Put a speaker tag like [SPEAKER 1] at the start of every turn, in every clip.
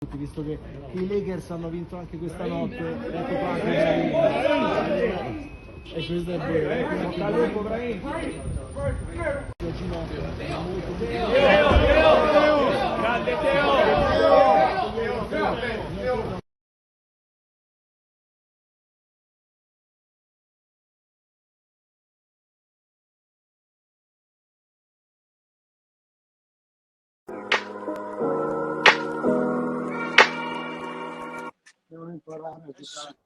[SPEAKER 1] Visto che i Lakers hanno vinto anche questa notte, ecco qua anche e questo è vero,
[SPEAKER 2] grande Teo.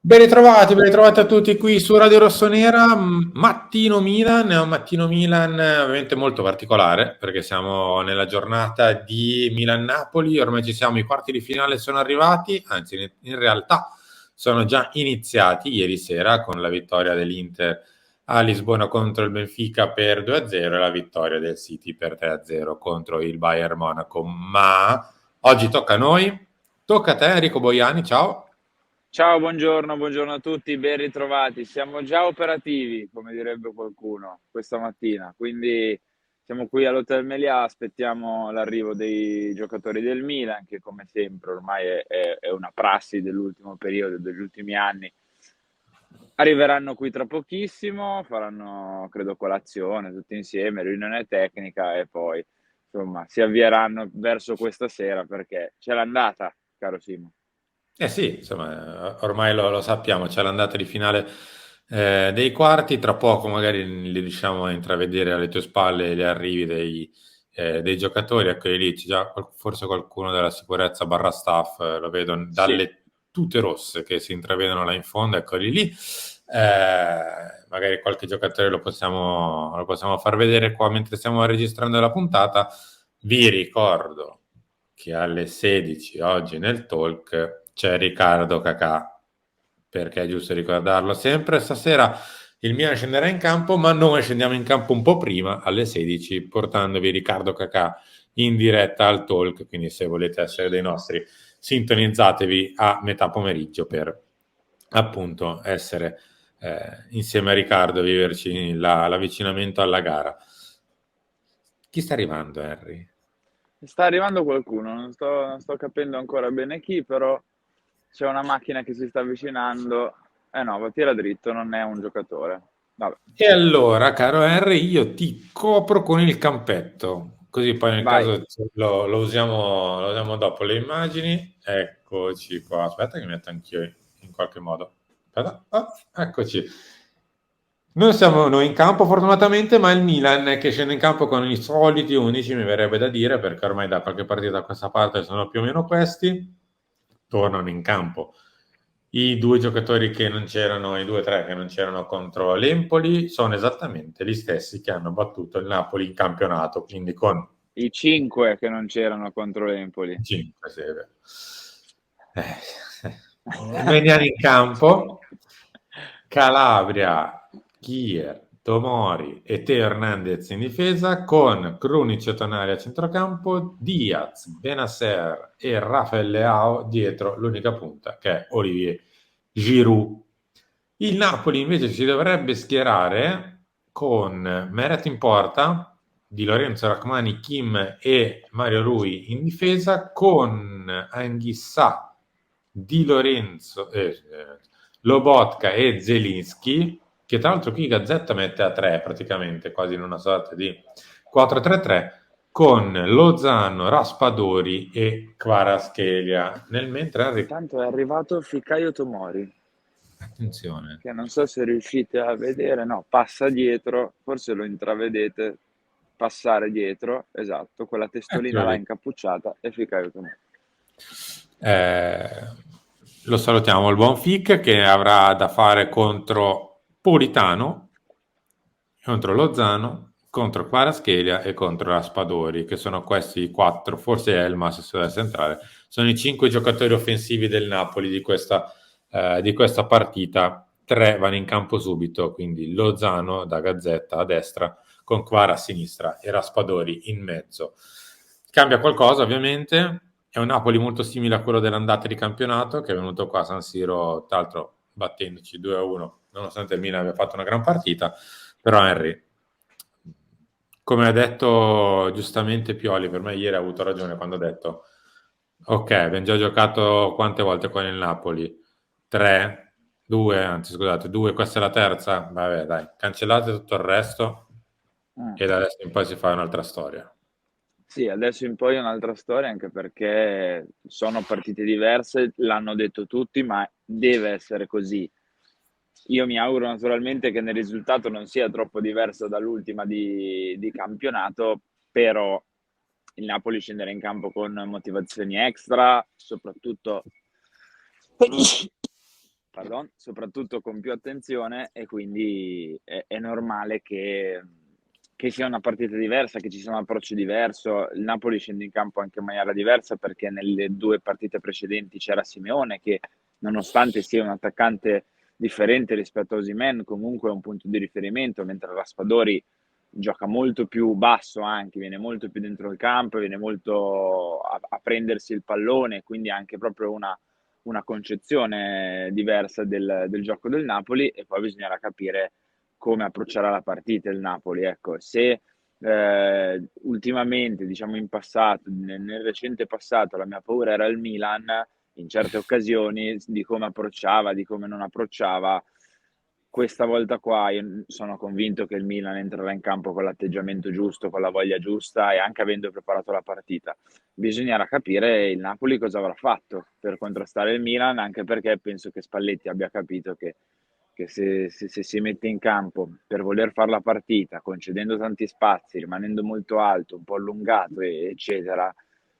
[SPEAKER 3] Ben ritrovati a tutti qui su Radio Rossonera. Mattino Milan, è un mattino Milan ovviamente molto particolare perché siamo nella giornata di Milan-Napoli, ormai ci siamo, i quarti di finale sono arrivati, anzi in realtà sono già iniziati ieri sera con la vittoria dell'Inter a Lisbona contro il Benfica per 2-0 e la vittoria del City per 3-0 contro il Bayern Monaco. Ma oggi tocca a noi, tocca a te Enrico Boiani, ciao.
[SPEAKER 2] Ciao, buongiorno a tutti, ben ritrovati. Siamo già operativi, come direbbe qualcuno, questa mattina. Quindi siamo qui all'Hotel Meliá, aspettiamo l'arrivo dei giocatori del Milan, che come sempre ormai è una prassi dell'ultimo periodo, degli ultimi anni. Arriveranno qui tra pochissimo, faranno credo colazione tutti insieme, riunione tecnica e poi insomma si avvieranno verso questa sera perché c'è l'andata, caro Simo.
[SPEAKER 3] Eh sì, insomma, ormai lo sappiamo, c'è l'andata di finale dei quarti, tra poco magari li riusciamo a intravedere alle tue spalle gli arrivi dei giocatori, eccoli lì, c'è già forse qualcuno della sicurezza barra staff, lo vedo
[SPEAKER 2] Sì.
[SPEAKER 3] dalle tute rosse che si intravedono là in fondo, eccoli lì. Magari qualche giocatore lo possiamo far vedere qua mentre stiamo registrando la puntata. Vi ricordo che alle 16 oggi nel talk c'è Riccardo Cacà, perché è giusto ricordarlo sempre. Stasera il Milan scenderà in campo, ma noi scendiamo in campo un po' prima, alle 16, portandovi Riccardo Cacà in diretta al talk, quindi se volete essere dei nostri, sintonizzatevi a metà pomeriggio per appunto essere insieme a Riccardo e viverci l'avvicinamento alla gara. Chi sta arrivando, Harry?
[SPEAKER 2] Sta arrivando qualcuno, non sto capendo ancora bene chi, però c'è una macchina che si sta avvicinando. No, tira dritto, non è un giocatore. Vabbè,
[SPEAKER 3] E allora, caro Henry, io ti copro con il campetto, così poi nel
[SPEAKER 2] vai.
[SPEAKER 3] caso lo usiamo dopo le immagini. Eccoci qua. Aspetta che mi metto anch'io in qualche modo. Aspetta. Eccoci. Non siamo noi in campo fortunatamente, ma il Milan che scende in campo con i soliti 11, mi verrebbe da dire, perché ormai da qualche partita a questa parte sono più o meno questi. Tornano in campo i due giocatori che non c'erano, i due o tre che non c'erano contro l'Empoli, sono esattamente gli stessi che hanno battuto il Napoli in campionato, quindi con
[SPEAKER 2] I 5 che non c'erano contro l'Empoli.
[SPEAKER 3] 5, sì, è vero. Mediani in campo, Calabria, Kier, Tomori e Teo Hernandez in difesa, con Krunic e Tonali a centrocampo, Diaz, Benasser e Rafael Leao dietro l'unica punta che è Olivier Giroud. Il Napoli invece si dovrebbe schierare con Meret in porta, Di Lorenzo, Rachmani, Kim e Mario Rui in difesa, con Anghissà, Di Lorenzo, Lobotka e Zelinski, che tra l'altro qui Gazzetta mette a 3 praticamente, quasi in una sorta di 4-3-3, con Lozano, Raspadori e Kvaratskhelia. Nel mentre
[SPEAKER 2] Intanto è arrivato Fikayo Tomori,
[SPEAKER 3] attenzione,
[SPEAKER 2] che non so se riuscite a vedere, no, passa dietro, forse lo intravedete, passare dietro, esatto, quella testolina
[SPEAKER 3] eccolo
[SPEAKER 2] là
[SPEAKER 3] lì.
[SPEAKER 2] incappucciata è Fikayo Tomori.
[SPEAKER 3] Eh, lo salutiamo, il buon Fic che avrà da fare contro Politano contro Lozano, contro Kvaratskhelia e contro Raspadori, che sono questi i 4, forse Elmas se deve centrale, sono i 5 giocatori offensivi del Napoli di questa partita. 3 vanno in campo subito, quindi Lozano da Gazzetta a destra, con Kvara a sinistra e Raspadori in mezzo. Cambia qualcosa ovviamente, è un Napoli molto simile a quello dell'andata di campionato, che è venuto qua a San Siro, tra l'altro battendoci 2-1, nonostante il Milan abbia fatto una gran partita. Però Henry, come ha detto giustamente Pioli, per me ieri ha avuto ragione quando ha detto ok, abbiamo già giocato quante volte qua nel Napoli? 3, 2, anzi scusate, 2, questa è la terza? Vabbè dai, cancellate tutto il resto
[SPEAKER 2] Mm.
[SPEAKER 3] e da adesso in poi si fa un'altra storia.
[SPEAKER 2] Sì, adesso in poi è un'altra storia, anche perché sono partite diverse, l'hanno detto tutti, ma deve essere così. Io mi auguro naturalmente che nel risultato non sia troppo diverso dall'ultima di campionato, però il Napoli scenderà in campo con motivazioni extra, soprattutto con più attenzione, e quindi è normale che sia una partita diversa, che ci sia un approccio diverso. Il Napoli scende in campo anche in maniera diversa perché nelle 2 partite precedenti c'era Simeone che, nonostante sia un attaccante differente rispetto a Osimhen, comunque è un punto di riferimento, mentre Raspadori gioca molto più basso, anche viene molto più dentro il campo, viene molto a prendersi il pallone, quindi anche proprio una concezione diversa del gioco del Napoli. E poi bisognerà capire come approccerà la partita il Napoli. Ecco, se ultimamente, diciamo in passato, nel recente passato, la mia paura era il Milan, in certe occasioni, di come approcciava, di come non approcciava. Questa volta qua io sono convinto che il Milan entrerà in campo con l'atteggiamento giusto, con la voglia giusta e anche avendo preparato la partita. Bisognerà capire il Napoli cosa avrà fatto per contrastare il Milan, anche perché penso che Spalletti abbia capito che se si mette in campo per voler fare la partita, concedendo tanti spazi, rimanendo molto alto, un po' allungato, eccetera,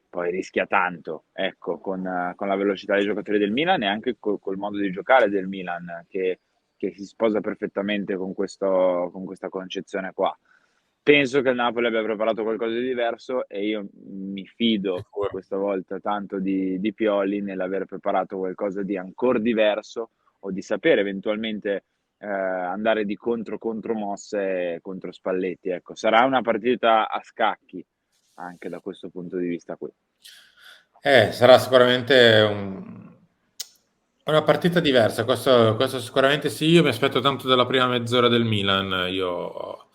[SPEAKER 2] poi rischia tanto, ecco, con la velocità dei giocatori del Milan e anche col modo di giocare del Milan, che si sposa perfettamente con questa concezione qua. Penso che il Napoli abbia preparato qualcosa di diverso e io mi fido
[SPEAKER 3] Sicuro.
[SPEAKER 2] questa volta tanto di Pioli nell'aver preparato qualcosa di ancora diverso, o di sapere eventualmente andare di contromosse contro Spalletti. Ecco, sarà una partita a scacchi anche da questo punto di vista qui.
[SPEAKER 3] Sarà sicuramente una partita diversa, questo sicuramente sì. Io mi aspetto tanto della prima mezz'ora del Milan. Io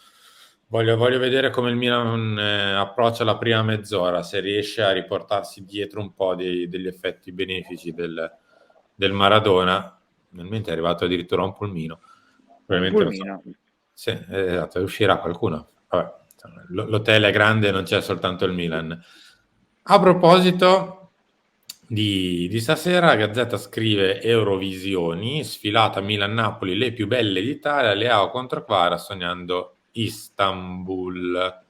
[SPEAKER 3] voglio vedere come il Milan approccia la prima mezz'ora, se riesce a riportarsi dietro un po' degli effetti benefici del Maradona. Finalmente è arrivato addirittura un pulmino.
[SPEAKER 2] Un
[SPEAKER 3] Probabilmente non so.
[SPEAKER 2] pulmino.
[SPEAKER 3] Sì, esatto, uscirà qualcuno. Vabbè, insomma, l'hotel è grande, non c'è soltanto il Milan. A proposito di stasera, Gazzetta scrive Eurovisioni, sfilata Milan-Napoli, le più belle d'Italia, Leao contro Kvara, sognando Istanbul.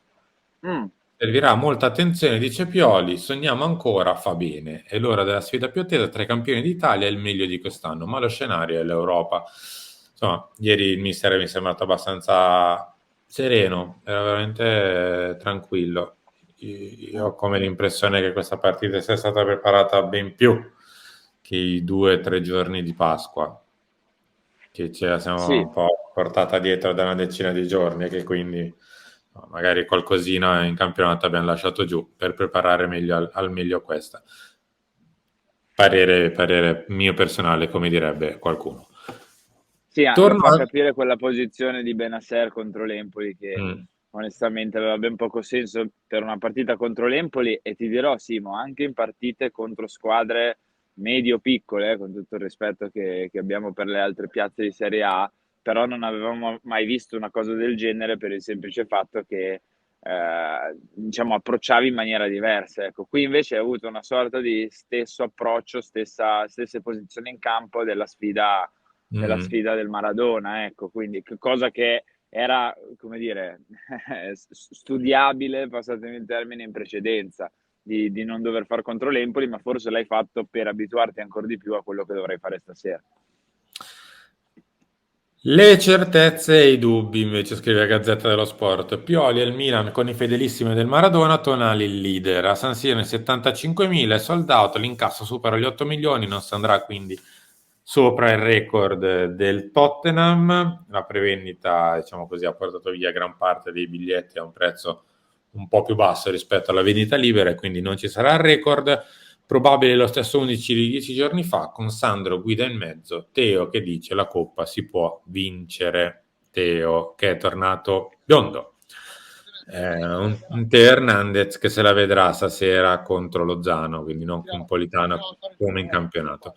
[SPEAKER 2] Mm.
[SPEAKER 3] Servirà molta attenzione, dice Pioli, sogniamo ancora, fa bene. È l'ora della sfida più attesa tra i campioni d'Italia e il meglio di quest'anno, ma lo scenario è l'Europa. Insomma, ieri il mister mi è sembrato abbastanza sereno, era veramente tranquillo. Io ho come l'impressione che questa partita sia stata preparata ben più che i 2 o 3 giorni di Pasqua, che ce la siamo
[SPEAKER 2] Sì,
[SPEAKER 3] un po' portata dietro da una decina di giorni e che quindi no, magari qualcosina in campionato abbiamo lasciato giù per preparare meglio al meglio questa. Parere mio personale, come direbbe qualcuno.
[SPEAKER 2] sì, lo
[SPEAKER 3] Torno
[SPEAKER 2] fa
[SPEAKER 3] al...
[SPEAKER 2] capire quella posizione di Benasser contro l'Empoli che
[SPEAKER 3] Mm.
[SPEAKER 2] onestamente aveva ben poco senso per una partita contro l'Empoli, e ti dirò Simo, anche in partite contro squadre medio-piccole, con tutto il rispetto che abbiamo per le altre piazze di Serie A, però non avevamo mai visto una cosa del genere per il semplice fatto che diciamo approcciavi in maniera diversa. Ecco, qui invece hai avuto una sorta di stesso approccio, stesse posizioni in campo della
[SPEAKER 3] Mm.
[SPEAKER 2] sfida del Maradona, ecco, quindi cosa che era, come dire, studiabile, passatemi il termine, in precedenza, di non dover far contro l'Empoli, ma forse l'hai fatto per abituarti ancora di più a quello che dovrai fare stasera.
[SPEAKER 3] Le certezze e i dubbi, invece, scrive la Gazzetta dello Sport. Pioli e il Milan con i fedelissimi del Maradona, Tonali il leader. A San Siro 75.000, è sold out, l'incasso supera gli 8 milioni, non si andrà quindi sopra il record del Tottenham. La prevendita, diciamo così, ha portato via gran parte dei biglietti a un prezzo un po' più basso rispetto alla vendita libera e quindi non ci sarà il record. Probabile lo stesso 11 di 10 giorni fa, con Sandro guida in mezzo, Teo che dice la Coppa si può vincere, Teo che è tornato biondo. Un Teo Hernandez che se la vedrà stasera contro Lozano, quindi non con Politano come in campionato.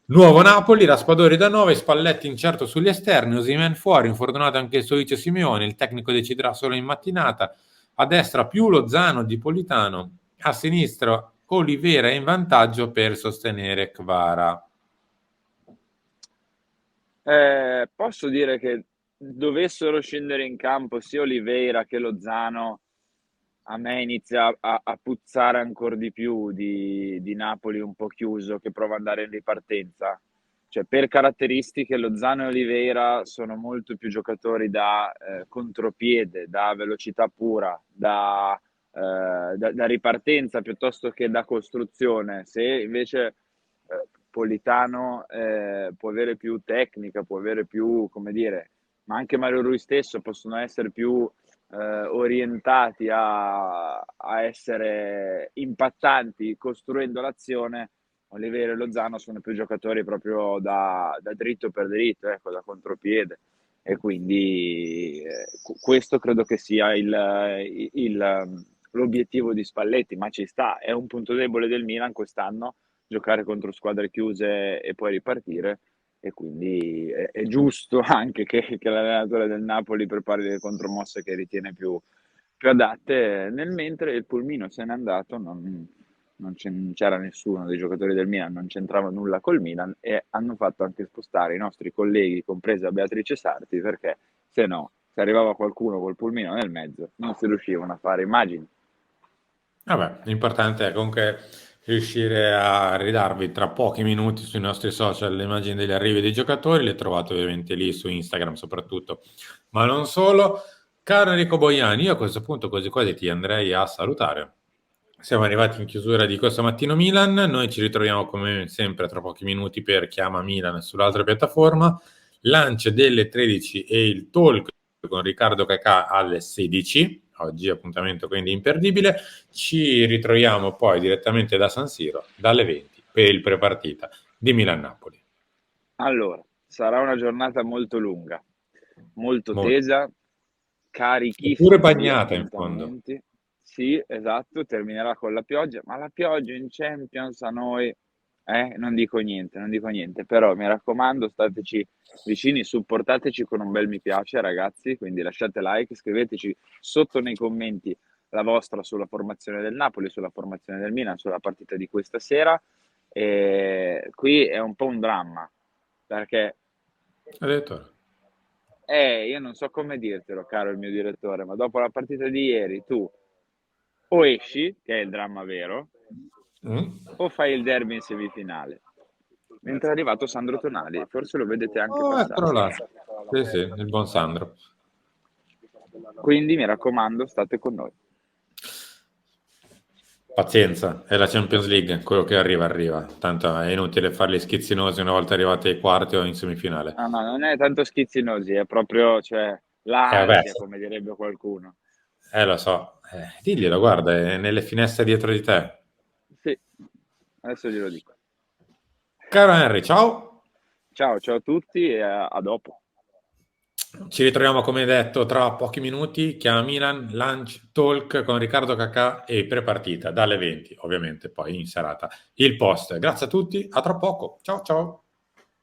[SPEAKER 3] Nuovo Napoli, Raspadori da 9, Spalletti incerto sugli esterni, Osimhen fuori, infortunato anche il Soicio Simeone, il tecnico deciderà solo in mattinata. A destra più Lozano di Politano, a sinistra Olivera in vantaggio per sostenere Kvara.
[SPEAKER 2] Posso dire che dovessero scendere in campo sia Oliveira che Lozano, a me inizia a puzzare ancora di più di Napoli un po' chiuso che prova ad andare in ripartenza. Cioè, per caratteristiche, Lozano e Oliveira sono molto più giocatori da contropiede, da velocità pura, da ripartenza piuttosto che da costruzione. Se invece Politano può avere più tecnica, può avere più, come dire, ma anche Mario Rui stesso possono essere più orientati a essere impattanti costruendo l'azione. Oliveira e Lozano sono più giocatori proprio da dritto per dritto, ecco, da contropiede. E quindi questo credo che sia l'obiettivo di Spalletti, ma ci sta. È un punto debole del Milan quest'anno, giocare contro squadre chiuse e poi ripartire. E quindi è giusto anche che l'allenatore del Napoli prepari delle contromosse che ritiene più adatte. Nel mentre il pulmino se n'è andato, non c'era nessuno dei giocatori del Milan, non c'entrava nulla col Milan e hanno fatto anche spostare i nostri colleghi, compresa Beatrice Sarti, perché se no, se arrivava qualcuno col pulmino nel mezzo, non si riuscivano a fare immagini.
[SPEAKER 3] Vabbè, l'importante è comunque riuscire a ridarvi tra pochi minuti sui nostri social le immagini degli arrivi dei giocatori, le trovate ovviamente lì su Instagram soprattutto, ma non solo. Caro Enrico Boiani, io a questo punto quasi quasi ti andrei a salutare. Siamo arrivati in chiusura di questo Mattino Milan, noi ci ritroviamo come sempre tra pochi minuti per Chiama Milan sull'altra piattaforma, lancio delle 13 e il talk con Riccardo Cacà alle 16, oggi appuntamento quindi imperdibile, ci ritroviamo poi direttamente da San Siro dalle 20 per il prepartita di Milan-Napoli.
[SPEAKER 2] Allora, sarà una giornata molto lunga, molto
[SPEAKER 3] Molto.
[SPEAKER 2] tesa, carichissima
[SPEAKER 3] Pure
[SPEAKER 2] di
[SPEAKER 3] bagnata in fondo.
[SPEAKER 2] appuntamenti. Sì, esatto, terminerà con la pioggia, ma la pioggia in Champions a noi, non dico niente, però mi raccomando, stateci vicini, supportateci con un bel mi piace, ragazzi, quindi lasciate like, scriveteci sotto nei commenti la vostra sulla formazione del Napoli, sulla formazione del Milan, sulla partita di questa sera. E qui è un po' un dramma, perché
[SPEAKER 3] Addirittura.
[SPEAKER 2] io non so come dirtelo, caro il mio direttore, ma dopo la partita di ieri tu o esci, che è il dramma vero, o fai il derby in semifinale. Mentre è arrivato Sandro Tonali, forse lo vedete anche
[SPEAKER 3] Oh, eccolo là.
[SPEAKER 2] passare.
[SPEAKER 3] Sì, sì, il buon Sandro.
[SPEAKER 2] Quindi mi raccomando, state con noi.
[SPEAKER 3] Pazienza, è la Champions League, quello che arriva, arriva. Tanto è inutile farli schizzinosi una volta arrivati ai quarti o in semifinale.
[SPEAKER 2] No, non è tanto schizzinosi, è proprio, cioè,
[SPEAKER 3] Vabbè,
[SPEAKER 2] l'ansia, come direbbe qualcuno.
[SPEAKER 3] lo so. Diglielo, guarda, è nelle finestre dietro di te.
[SPEAKER 2] Sì, adesso glielo dico.
[SPEAKER 3] Caro Henry, ciao.
[SPEAKER 2] Ciao a tutti e a dopo.
[SPEAKER 3] Ci ritroviamo, come detto, tra pochi minuti. Chiama Milan, Lunch Talk con Riccardo Cacà e prepartita dalle 20, ovviamente, poi in serata il post. Grazie a tutti, a tra poco. Ciao ciao.